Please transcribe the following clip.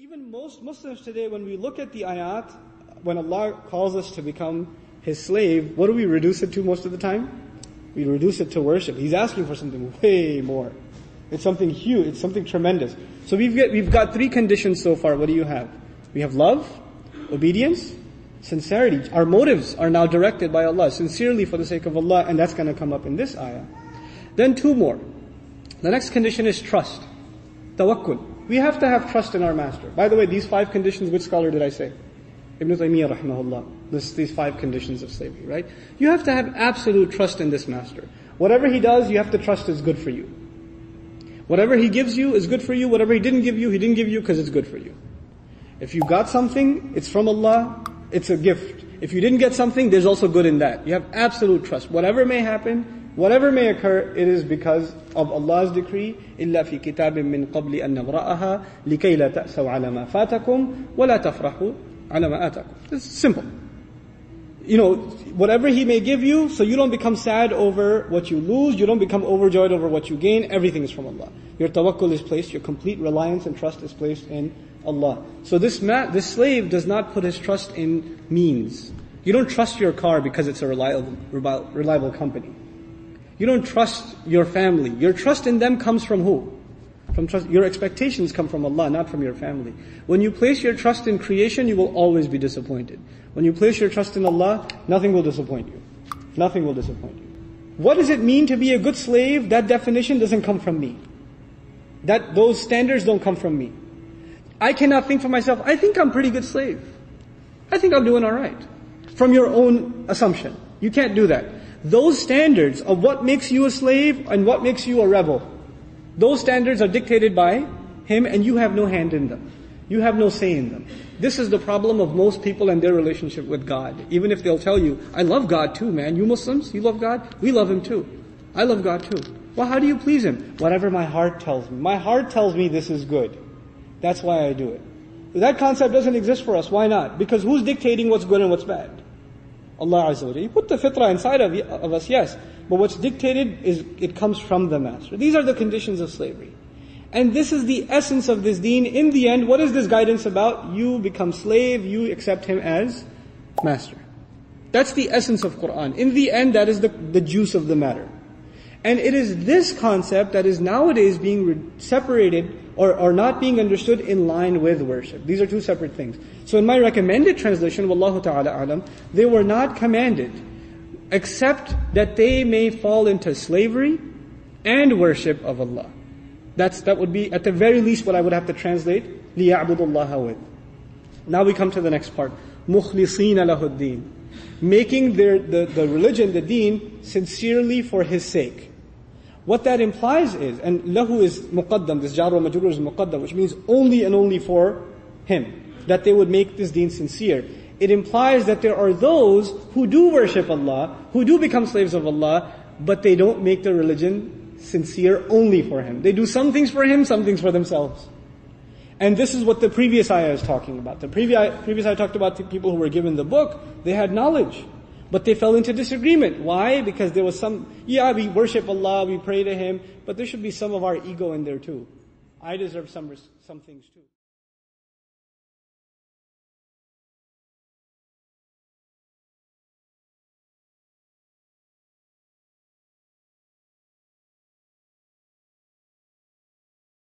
Even most Muslims today, when we look at the ayat, when Allah calls us to become His slave, what do we reduce it to most of the time? We reduce it to worship. He's asking for something way more. It's something huge. It's something tremendous. So we've got three conditions so far. What do you have? We have love, obedience, sincerity. Our motives are now directed by Allah, sincerely for the sake of Allah, and that's going to come up in this ayah. Then two more. The next condition is trust. Tawakkul. We have to have trust in our master. By the way, these 5 conditions, which scholar did I say? Ibn Taymiyyah rahimahullah. These 5 conditions of slavery, right? You have to have absolute trust in this master. Whatever he does, you have to trust is good for you. Whatever he gives you is good for you. Whatever he didn't give you because it's good for you. If you got something, it's from Allah, it's a gift. If you didn't get something, there's also good in that. You have absolute trust. Whatever may happen, whatever may occur, it is because of Allah's decree. إِلَّا فِي كِتَابٍ مِّن قَبْلِ أَن نَبْرَأَهَا لِكَيْ لَا تَأْسَوْا عَلَى مَا فَاتَكُمْ وَلَا تَفْرَحُوا عَلَى مَا آتَكُمْ. It's simple. Whatever He may give you, so you don't become sad over what you lose, you don't become overjoyed over what you gain, everything is from Allah. Your tawakkul is placed, your complete reliance and trust is placed in Allah. So this slave does not put his trust in means. You don't trust your car because it's a reliable company. You don't trust your family. Your trust in them comes from who? Your expectations come from Allah, not from your family. When you place your trust in creation, you will always be disappointed. When you place your trust in Allah, nothing will disappoint you. Nothing will disappoint you. What does it mean to be a good slave? That definition doesn't come from me. Those standards don't come from me. I cannot think for myself, I think I'm a pretty good slave. I think I'm doing alright. From your own assumption. You can't do that. Those standards of what makes you a slave and what makes you a rebel, those standards are dictated by Him and you have no hand in them. You have no say in them. This is the problem of most people and their relationship with God. Even if they'll tell you, I love God too, man. You Muslims, you love God? We love Him too. I love God too. Well, how do you please Him? Whatever my heart tells me. My heart tells me this is good. That's why I do it. That concept doesn't exist for us. Why not? Because who's dictating what's good and what's bad? Allah Azza wa Jalla. He put the fitrah inside of us, yes. But what's dictated is, it comes from the master. These are the conditions of slavery. And this is the essence of this deen. In the end, what is this guidance about? You become slave, you accept Him as master. That's the essence of Qur'an. In the end, that is the juice of the matter. And it is this concept that is nowadays being separated or not being understood in line with worship. These are two separate things. So in my recommended translation, Wallahu ta'ala alam, they were not commanded, except that they may fall into slavery and worship of Allah. That would be, at the very least, what I would have to translate, لِيَعْبُدُ اللَّهَ with. Now we come to the next part. مُخْلِصِينَ لَهُ الدِّينَ. Making the religion, the deen, sincerely for His sake. What that implies is, and lahu is muqaddam, this jar wa majrur is muqaddam, which means only and only for Him. That they would make this deen sincere. It implies that there are those who do worship Allah, who do become slaves of Allah, but they don't make the religion sincere only for Him. They do some things for Him, some things for themselves. And this is what the previous ayah is talking about. The previous ayah talked about the people who were given the book. They had knowledge, but they fell into disagreement. Why? Because there was we worship Allah, we pray to Him, but there should be some of our ego in there too. I deserve some things too.